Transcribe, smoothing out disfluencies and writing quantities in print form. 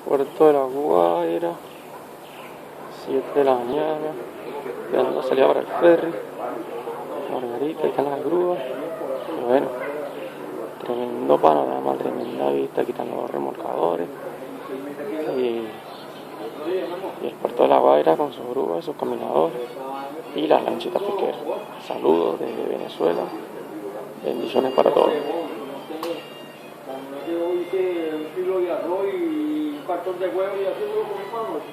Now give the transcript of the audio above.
Puerto de La Guaira, 7 de la mañana, esperando la salida para el ferry. Margarita, ahí están las grúas. Y bueno, tremendo panorama, tremenda vista, aquí están los remolcadores. Y el Puerto de La Guaira con sus grúas, sus caminadores y las lanchitas pesqueras. Saludos desde Venezuela, bendiciones para todos. Yo hice un kilo de arroz y un cartón de huevo y así lo comimos.